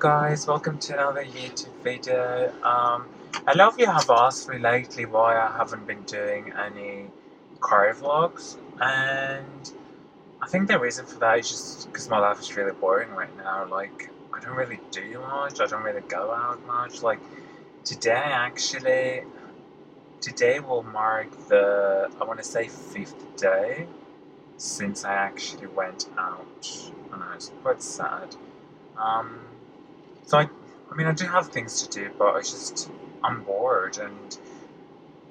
guys, welcome to another YouTube video. A lot of you have asked me lately why I haven't been doing any car vlogs, and I think the reason for that is just because my life is really boring right now. Like, I don't really do much, I don't really go out much. Like, today will mark the, I want to say, 5th day since I actually went out, and it's quite sad. Um, so I do have things to do, but I'm bored, and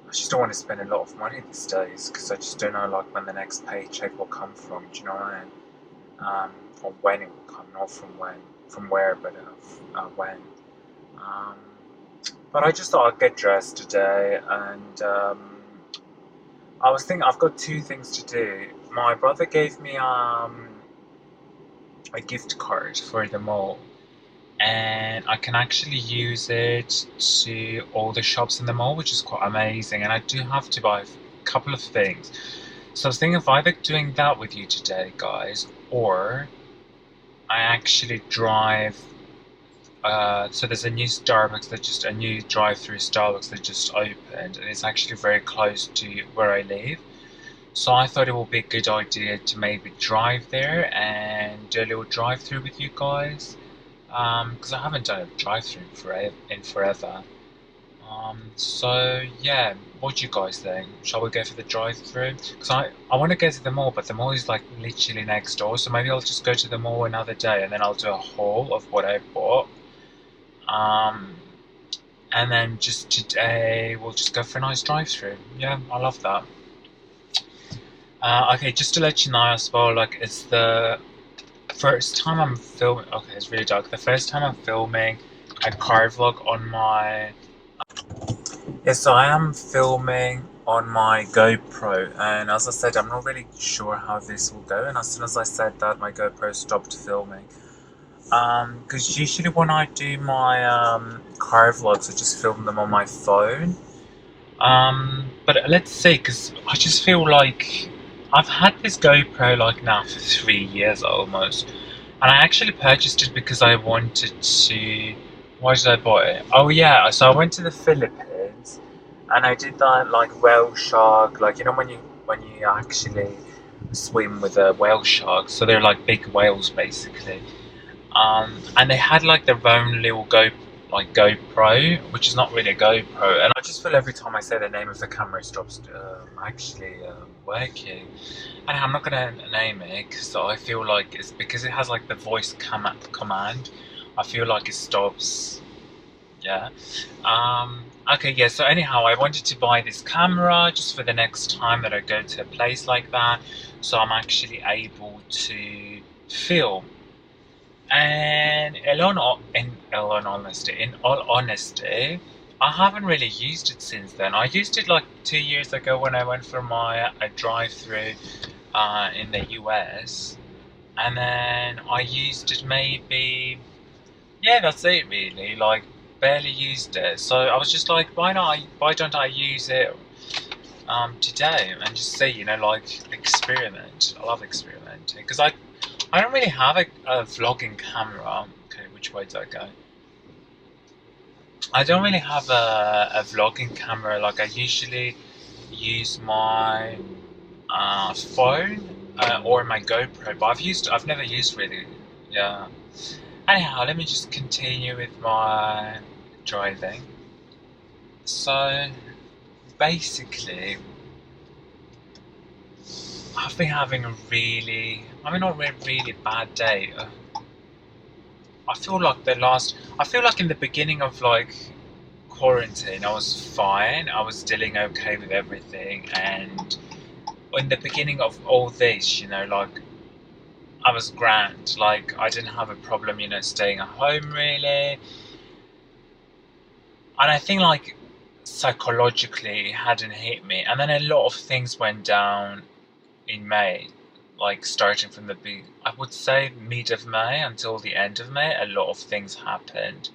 I just don't want to spend a lot of money these days because I just don't know like when the next paycheck will come from. Do you know what I mean? Or when it will come, not from where, but when. Um, but I just thought I'd get dressed today, and I was thinking I've got two things to do. My brother gave me a gift card for the mall, and I can actually use it to all the shops in the mall, which is quite amazing. And I do have to buy a couple of things, so I was thinking of either doing that with you today, guys, or I actually drive. So there's a new drive-through Starbucks that just opened, and it's actually very close to where I live. So I thought it would be a good idea to maybe drive there and do a little drive-through with you guys. Because I haven't done a drive-through in forever. So yeah, what do you guys think? Shall we go for the drive-through? Because I want to go to the mall, but the mall is like literally next door. So maybe I'll just go to the mall another day, and then I'll do a haul of what I bought. And then just today we'll just go for a nice drive-through. Yeah, I love that. Okay, just to let you know as well, like it's the first time I'm filming. Okay, it's really dark. The first time I'm filming a car vlog on my. Yes, so I am filming on my GoPro, and as I said, I'm not really sure how this will go. And as soon as I said that, my GoPro stopped filming. Because usually when I do my car vlogs, I just film them on my phone. But let's see, because I just feel like I've had this GoPro like now for 3 years almost, and I actually purchased it because I wanted to. Why did I buy it? Oh yeah, so I went to the Philippines, and I did that like whale shark, like when you actually swim with a whale shark. So they're like big whales basically. And they had like their own little GoPro, which is not really a GoPro, and I just feel every time I say the name of the camera it stops actually working. And I'm not gonna name it because I feel like it's because it has like the voice command. I feel like it stops. Yeah. Okay. Yeah. So anyhow, I wanted to buy this camera just for the next time that I go to a place like that, so I'm actually able to film. And in all honesty, I haven't really used it since then. I used it like 2 years ago when I went for my a drive-through in the US, and then I used it maybe. Yeah, that's it really. Like barely used it. So I was just like, why don't I use it today and just see, like experiment. I love experimenting because I don't really have a vlogging camera. Okay, which way do I go? I don't really have a vlogging camera. Like I usually use my phone or my GoPro, but I've never used really. Yeah. Anyhow, let me just continue with my driving. So basically, I've been having a not really bad day. I feel like in the beginning of like quarantine, I was fine. I was dealing okay with everything, and in the beginning of all this, like I was grand. Like I didn't have a problem, staying at home really. And I think like psychologically it hadn't hit me. And then a lot of things went down in May, like starting from I would say mid of May until the end of May, a lot of things happened.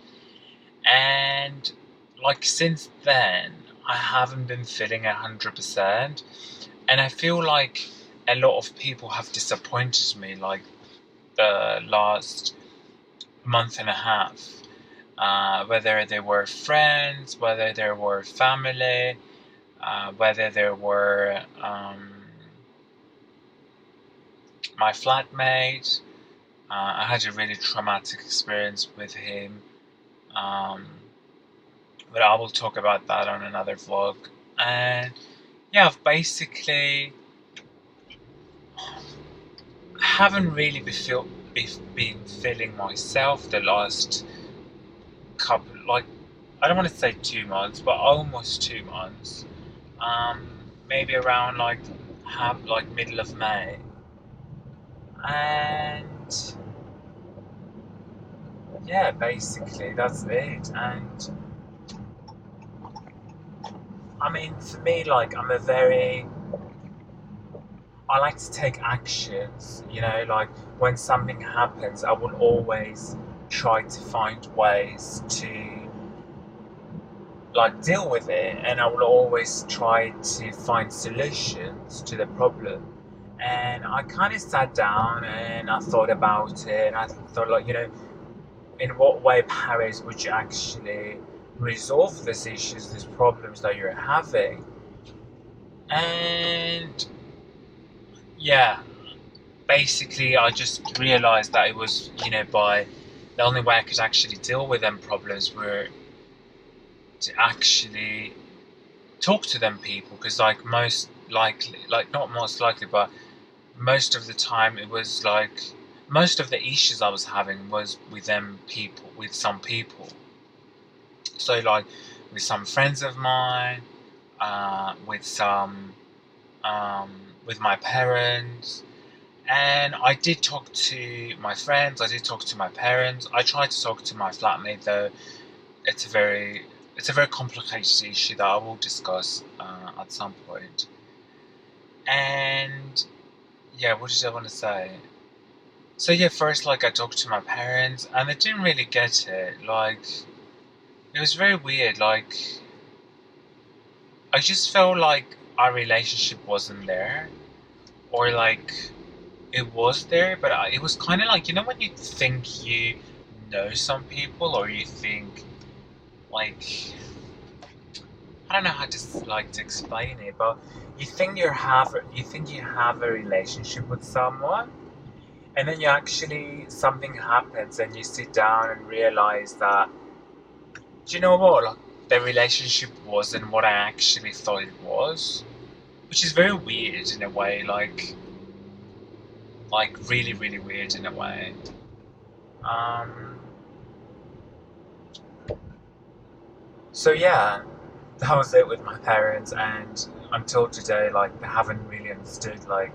And like since then, I haven't been feeling 100%. And I feel like a lot of people have disappointed me, like the last month and a half. Whether they were friends, whether they were family, whether they were my flatmate. I had a really traumatic experience with him, um, but I will talk about that on another vlog. And yeah, I've basically haven't really been feeling myself the last couple, like, I don't want to say 2 months, but almost 2 months. Maybe around like middle of May, and yeah, basically that's it. And I mean, for me, like, I like to take actions, like when something happens, I will always try to find ways to like deal with it, and I will always try to find solutions to the problem. And I kind of sat down and I thought about it, and I thought, like, in what way, Paris, would you actually resolve these issues, these problems that you're having? And yeah, basically, I just realized that it was, by the only way I could actually deal with them problems were to actually talk to them people, because like most likely, like not most likely, but most of the time it was like most of the issues I was having was with them people, with some people. So like with some friends of mine, with some, um, with my parents. And I did talk to my friends, I did talk to my parents. I tried to talk to my flatmate, though it's a very complicated issue that I will discuss at some point. And yeah, what did I want to say? So yeah, first, like, I talked to my parents and they didn't really get it. Like, it was very weird. Like, I just felt like our relationship wasn't there, or like it was there, but it was kind of like, when you think you know some people, or you think, like, I don't know how to like to explain it, but you think you have a relationship with someone, and then you actually something happens, and you sit down and realize that, do you know what? Like, the relationship wasn't what I actually thought it was, which is very weird in a way. Like really, really weird in a way. Um. So yeah, that was it with my parents, and until today, like, they haven't really understood like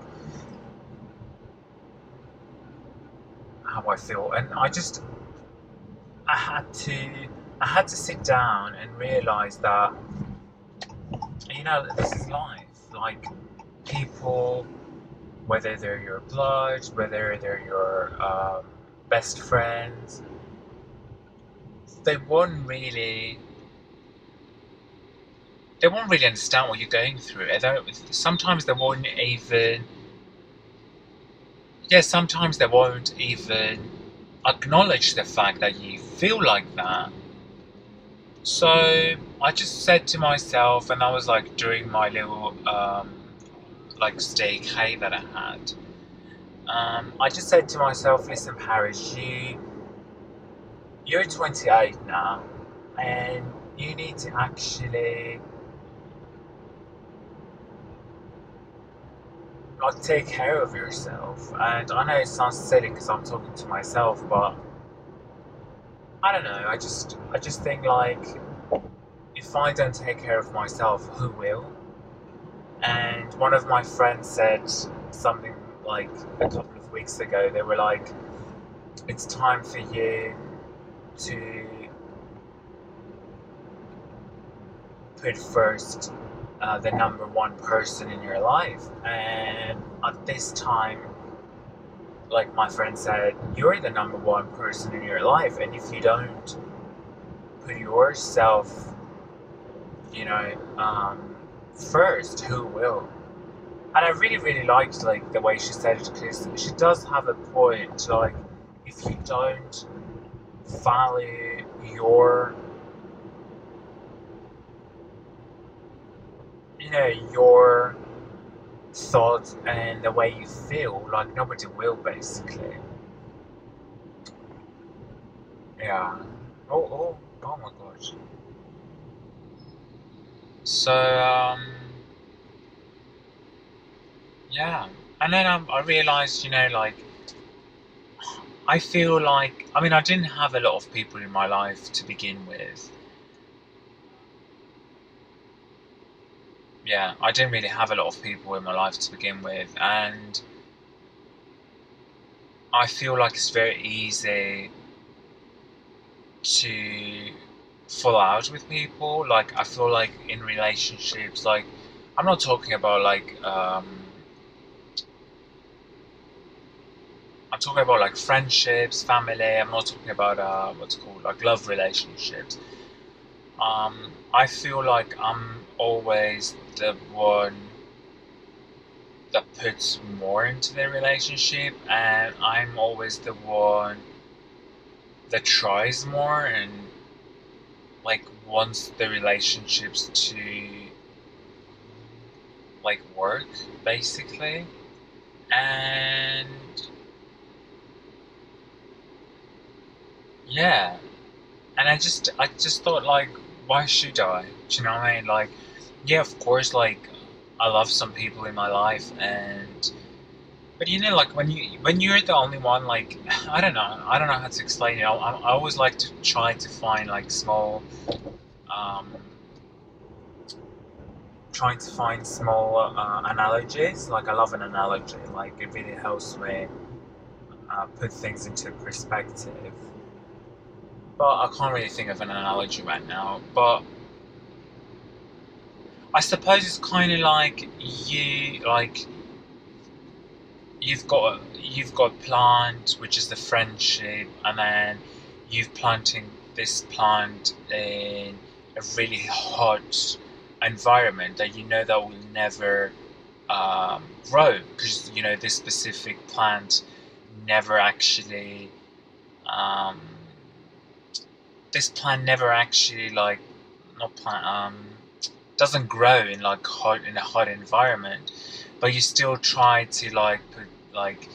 how I feel, and I had to I had to sit down and realize that, this is life. Like, people, whether they're your blood, whether they're your best friends, they won't really they won't really understand what you're going through. Sometimes they won't even yeah, sometimes they won't even acknowledge the fact that you feel like that. So I just said to myself, and I was like during my little like staycay that I had. I just said to myself, listen, Paris, you're 28 now, and you need to actually like take care of yourself. And I know it sounds silly because I'm talking to myself, but I don't know. I just think, like, if I don't take care of myself, who will? And one of my friends said something like a couple of weeks ago. They were like, it's time for you to put first the number one person in your life. And at this time, like my friend said, you're the number one person in your life. And if you don't put yourself, first, who will? And I really, really liked like the way she said it, because she does have a point. Like, if you don't value your, your thoughts and the way you feel, like nobody will, basically. Yeah. Oh my gosh. So, yeah. And then I realized, like, I feel like, I mean, I didn't have a lot of people in my life to begin with. Yeah, I didn't really have a lot of people in my life to begin with. And I feel like it's very easy to fall out with people. Like, I feel like in relationships, like, I'm not talking about like, I'm talking about like friendships, family. I'm not talking about what's called like love relationships. I feel like I'm always the one that puts more into the relationship, and I'm always the one that tries more and like wants the relationships to like work, basically. And yeah, and I just thought, like, why should I? Do you know what I mean? Like, yeah, of course, like, I love some people in my life, and but like, when you're the only one, like, I don't know how to explain it. I always like to try to find like small, um, trying to find small analogies. Like, I love an analogy. Like, it really helps me put things into perspective. But I can't really think of an analogy right now. But I suppose it's kind of like you've got plant, which is the friendship, and then you've planting this plant in a really hot environment that that will never grow, because this specific plant never actually um, this plant never actually, like, not plant doesn't grow in like a hot environment, but you still try to like put like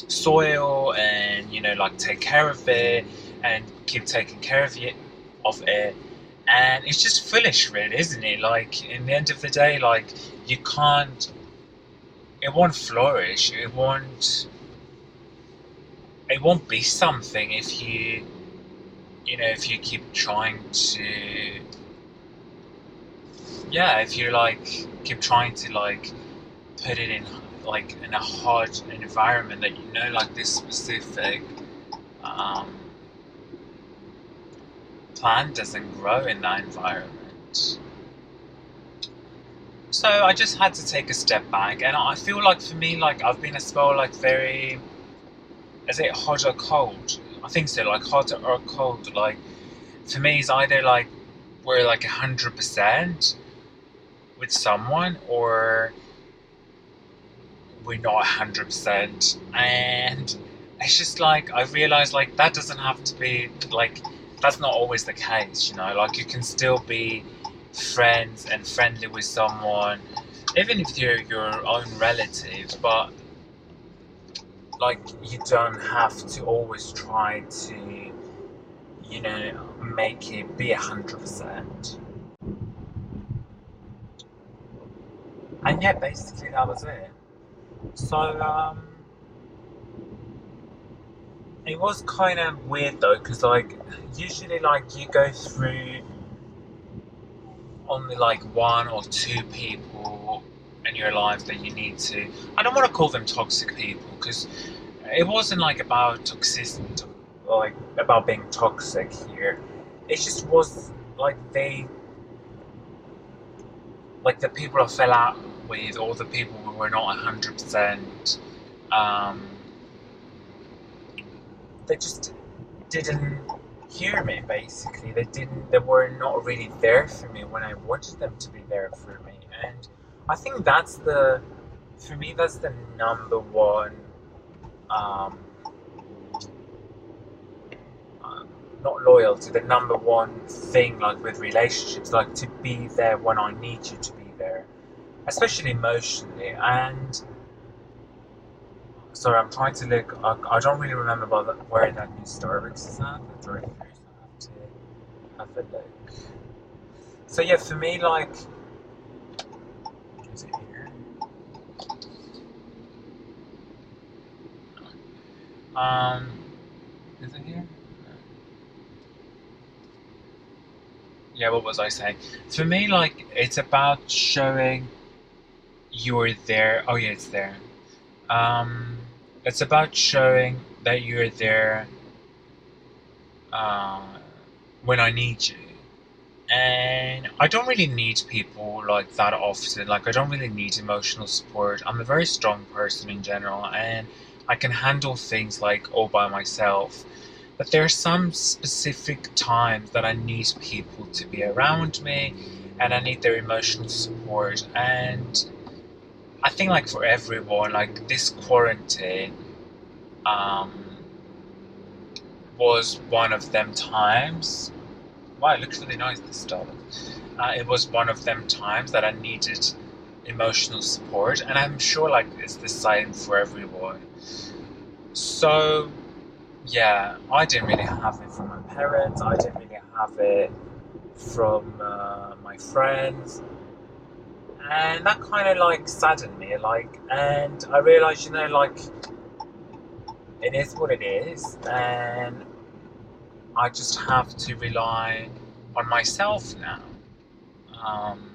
soil, and like take care of it, and keep taking care of it, and it's just foolish, really, isn't it? Like, in the end of the day, like, you can't it won't flourish, it won't be something if you keep trying to, yeah, if you like keep trying to like put it in like in a hot environment that like this specific um, plant doesn't grow in that environment. So I just had to take a step back, and I feel like, for me, like, I've been a spell like very, is it hot or cold? I think so, like hot or cold. Like, for me, it's either like we're like 100% with someone, or we're not 100%. And it's just like, I realized, like, that doesn't have to be like, that's not always the case. Like, you can still be friends and friendly with someone, even if they're your own relative. But like, you don't have to always try to make it be 100%. And yeah, basically that was it. So it was kind of weird though, because like, usually, like, you go through only like one or two people in your life that you need to. I don't want to call them toxic people, because it wasn't like about toxicity, like about being toxic here. It just was like like the people I fell out with, or the people who were not 100%. Um, they just didn't hear me, basically. They were not really there for me when I wanted them to be there for me. And I think for me, that's the number one um, not loyalty, the number one thing like with relationships, like to be there when I need you to be there, especially emotionally. And sorry, I'm trying to look. I don't really remember where that new Starbucks is at. The drive-thru, so I have to have a look. So yeah, for me, like, is it here? Um, is it here? Yeah, what was I saying? For me, like, it's about showing you're there. Oh yeah, it's there. Um, it's about showing that you're there uh, when I need you. And I don't really need people like that often. Like, I don't really need emotional support. I'm a very strong person in general, and I can handle things like all by myself. But there are some specific times that I need people to be around me, and I need their emotional support. And I think, like, for everyone, like, this quarantine um, was one of them times. Wow, it looks really nice, this stuff. It was one of them times that I needed emotional support, and I'm sure like it's the same for everyone. So yeah, I didn't really have it from my parents. I didn't really have it from my friends, and that kind of like saddened me. Like, and I realized, like it is what it is, and I just have to rely on myself now. Um,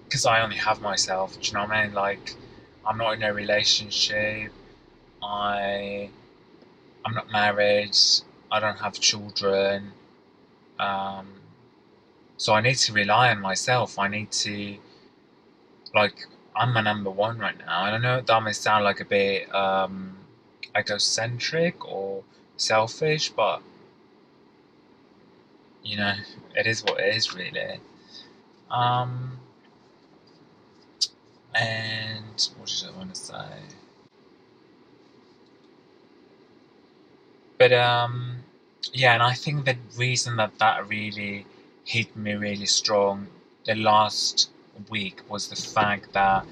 because I only have myself. Do you know what I mean? Like, I'm not in a relationship. I I'm not married. I don't have children. Um, so I need to rely on myself. I need to like I'm my number one right now. And I know that may sound like a bit egocentric or selfish, but you know, it is what it is, really. Um, and what did I want to say? But yeah, and I think the reason that that really hit me really strong the last week was the fact that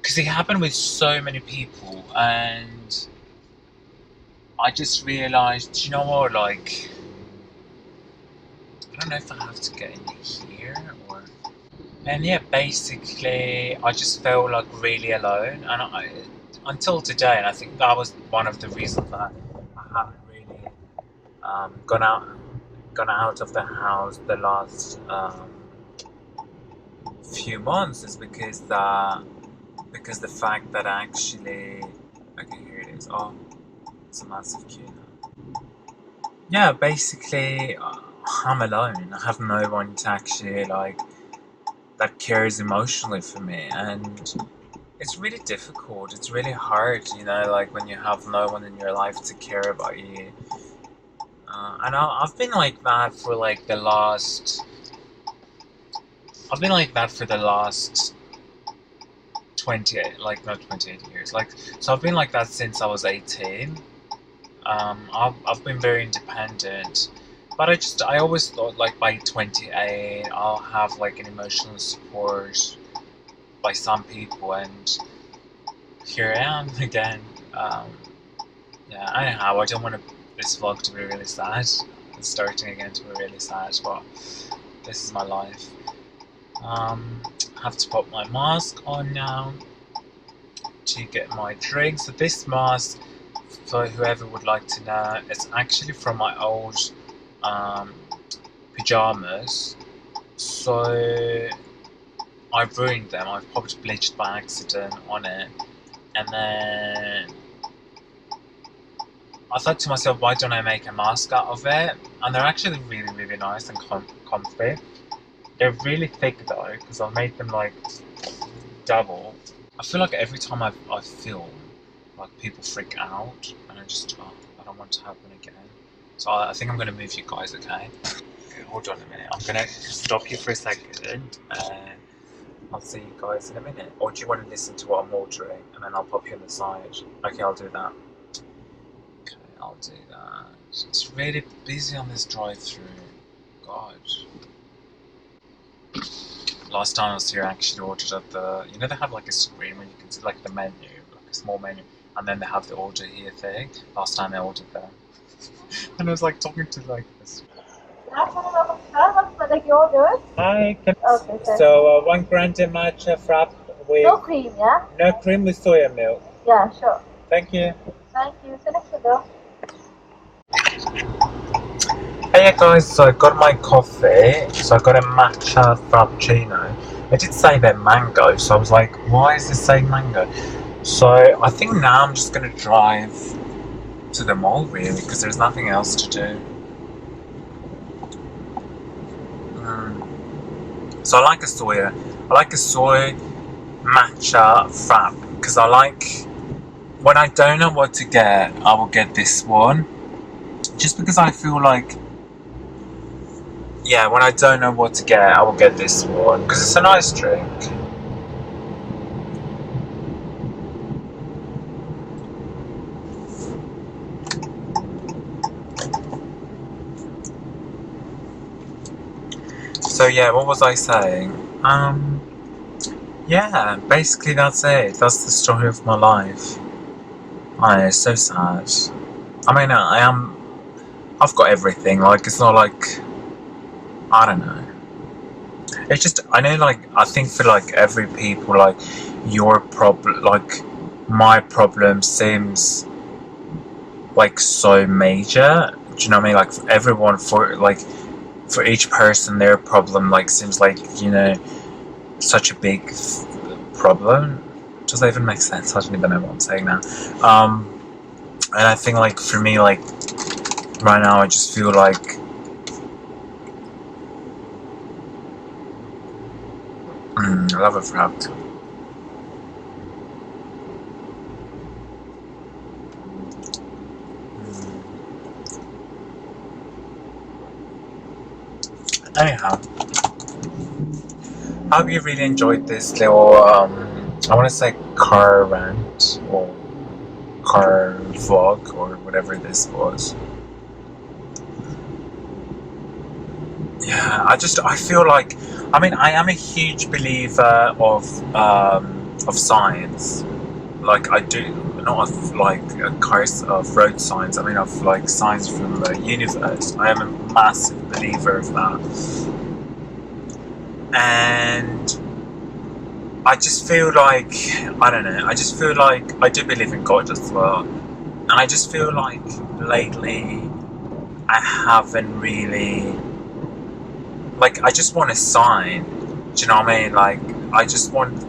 because it happened with so many people, and I just realized, you know what, like I don't know if I have to get in here or. And yeah, basically, I just felt like really alone, and until today, and I think that was one of the reasons that I haven't really gone out of the house the last few months is because the fact that actually okay, here it is. Oh, it's a massive queue now. Yeah, basically I'm alone. I have no one to actually like that cares emotionally for me, and it's really difficult. It's really hard, like when you have no one in your life to care about you. And I've been like that for like the last I've been like that for the last 28, like not 28 years. Like, so I've been like that since I was 18. I've been very independent, but I always thought like by 28 I'll have like an emotional support by some people, and here I am again. Um, yeah, anyhow, I don't want this vlog to be really sad. It's starting again to be really sad, but this is my life. I have to put my mask on now to get my drink. So this mask, for whoever would like to know, it's actually from my old um, pajamas. So I ruined them. I popped bleached by accident on it, and then I thought to myself, why don't I make a mask out of it? And they're actually really, really nice and comfy. They're really thick though, because I made them like double. I feel like every time I film, like people freak out, and I don't want it to happen again. So I think I'm gonna move you guys, okay? Okay, hold on a minute. I'm gonna stop you for a second, and I'll see you guys in a minute. Or do you want to listen to what I'm ordering, and then I'll pop you on the side? Okay, I'll do that. Okay, I'll do that. It's really busy on this drive-through. God. Last time I was here, I actually ordered at the. You know, they have like a screen where you can see like the menu, like a small menu, and then they have the order here thing. Last time I ordered there, and I was like talking to like this. What you ordered? Hi. Okay, sir. So one grande matcha frap with No cream, yeah? no cream with soya milk. Yeah, sure. Thank you. Thank you. So next order. Hey guys, so I got my coffee. So I got a matcha frappuccino. It did say that mango, so I was like, why is this saying mango? So I think now I'm just gonna drive to the mall really, because there's nothing else to do. So I like a soy matcha frap, because I like, when I don't know what to get, I will get this one. Just because I feel like, yeah, when I don't know what to get, I will get this one, because it's a nice drink. So yeah, what was I saying? Yeah, basically that's it. That's the story of my life. It's so sad. I mean, I've got everything, like, it's not like, I don't know. It's just, I know, like, I think for, like, every people, like, your problem, like, my problem seems, like, so major. Do you know what I mean? Like, for everyone, for each person, their problem, like, seems like, you know, such a big problem. Does that even make sense? I don't even know what I'm saying now. And I think, like, for me, like, right now, I just feel like, I love a frap. Anyhow, I hope you really enjoyed this little, I want to say car rant, or car vlog, or whatever this was. Yeah, I feel like, I mean, I am a huge believer of science. Like, I do, not of, like, cars, of road science, I mean, of, like, science from the universe. I am a massive believer of that. And I just feel like, I don't know, I just feel like, I do believe in God as well. And I just feel like, lately, I haven't really, like, I just want a sign. Do you know what I mean? Like, I just want,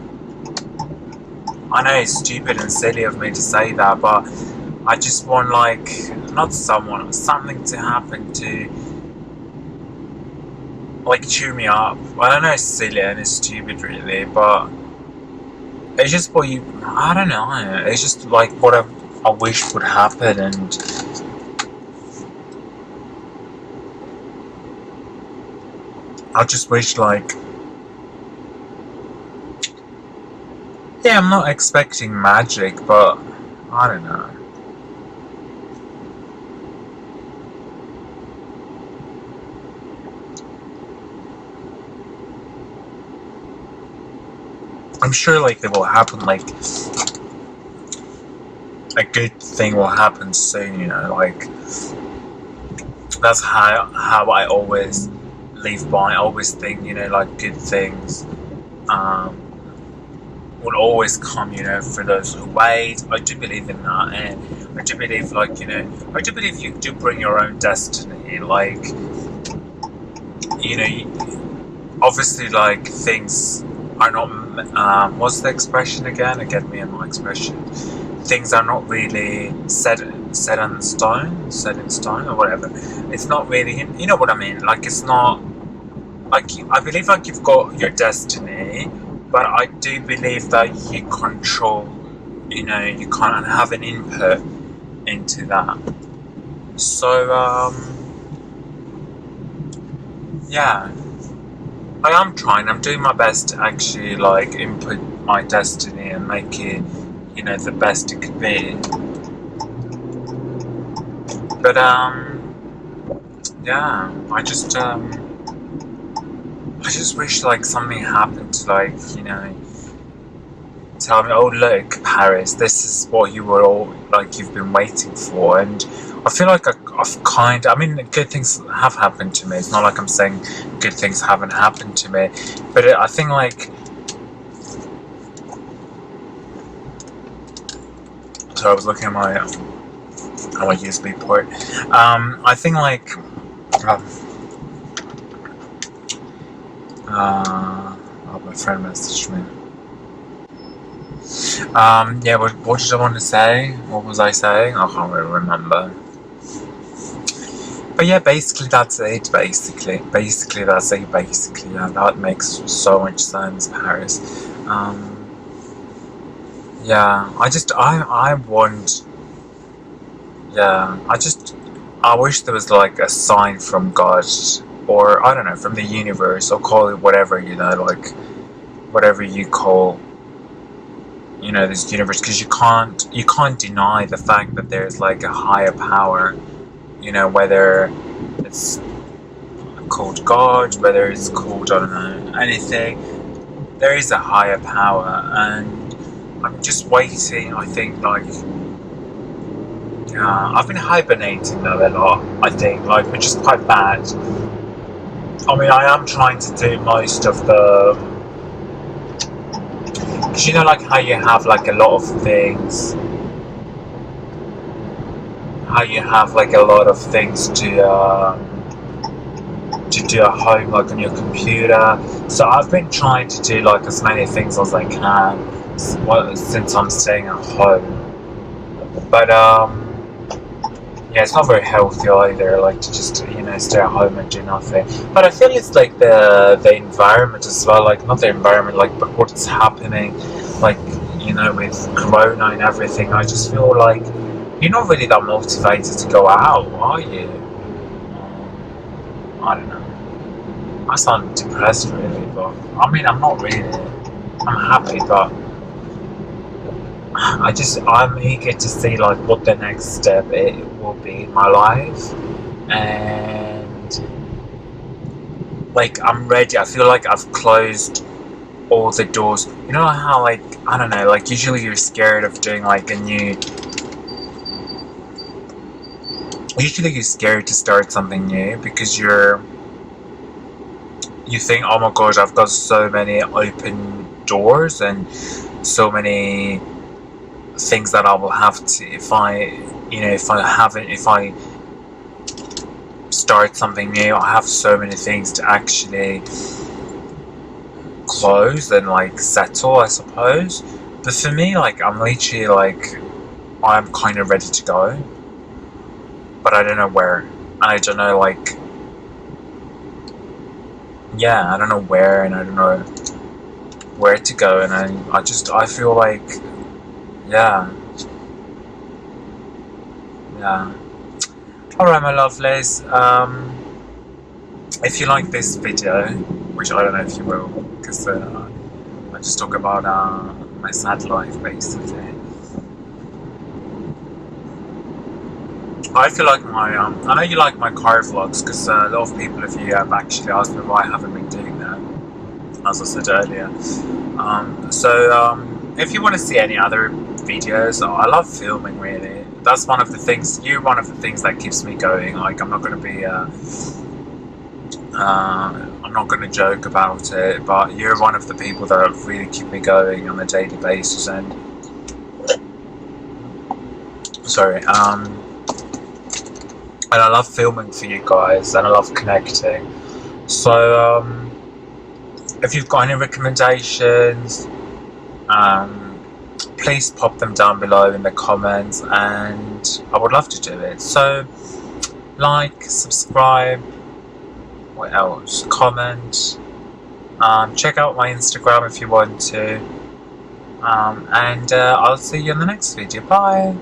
I know it's stupid and silly of me to say that, but I just want, like, not something to happen to, like, cheer me up. I don't know, it's silly and it's stupid really, but it's just what you, I don't know, it's just like what I wish would happen. And I just wish, like, yeah, I'm not expecting magic, but I don't know. I'm sure, like, it will happen, like, a good thing will happen soon, you know, like, that's how I always live by. I always think, you know, like, good things, will always come, you know, for those who wait. I do believe in that, and I do believe, like, you know, I do believe you do bring your own destiny, like, you know, obviously, like, things are not, what's the expression again? Get me in my expression. Things are not really set in stone, or whatever. It's not really, you know what I mean? Like, it's not, like, I believe, like, you've got your destiny, but I do believe that you control, you know, you can't have an input into that. So, yeah, I'm doing my best to actually, like, input my destiny and make it, you know, the best it could be. But yeah, I just wish like something happened to, like, you know, tell me, oh look, Paris, this is what you were all like you've been waiting for. And I feel like I mean, good things have happened to me. It's not like I'm saying good things haven't happened to me, but I think like, so I was looking at my USB port. I think like oh, my friend messaged me. Yeah, what did I want to say? What was I saying? I can't really remember. But yeah, basically that's it. Basically that's it. Basically, yeah, that makes so much sense, Paris. Yeah, I want. Yeah, I wish there was like a sign from God, or I don't know, from the universe, or call it whatever, you know, like whatever you call, you know, this universe, because you can't deny the fact that there's like a higher power, you know, whether it's called God, whether it's called, I don't know, anything, there is a higher power. And I'm just waiting, I think, like, yeah, I've been hibernating though a lot, I think, like, which is quite bad. I mean, I am trying to do most of the, because you know, like how you have like a lot of things, how you have like a lot of things to do at home, like on your computer. So I've been trying to do like as many things as I can since I'm staying at home. But yeah, it's not very healthy either, like to just, you know, stay at home and do nothing. But I feel it's like the environment as well, like not the environment, like, but what's happening, like, you know, with Corona and everything. I just feel like you're not really that motivated to go out, are you? I don't know. I sound depressed really, but I mean, I'm not really. I'm happy, but I'm eager to see like what the next step will be in my life, and like I'm ready. I feel like I've closed all the doors. You know how, like, I don't know, like usually you're scared of doing like usually you're scared to start something new because you think, oh my gosh, I've got so many open doors and so many things that I will have to, if I start something new, I have so many things to actually close and like settle, I suppose. But for me, like, I'm literally like, I'm kind of ready to go, but I don't know where. I don't know, like, yeah, I don't know where, and I don't know where to go, and I feel like, yeah. Alright, my lovelies, if you like this video, which I don't know if you will, because I just talk about my sad life, basically. I feel like I know you like my car vlogs, because a lot of people of you have actually asked me why I haven't been doing that, as I said earlier. If you want to see any other videos, I love filming, really. That's one of the things, you're one of the things that keeps me going. Like, I'm not going to be, I'm not going to joke about it, but you're one of the people that really keep me going on a daily basis. And sorry, and I love filming for you guys, and I love connecting. So if you've got any recommendations, please pop them down below in the comments, and I would love to do it. So like, subscribe, what else, comment, check out my Instagram if you want to, and I'll see you in the next video. Bye.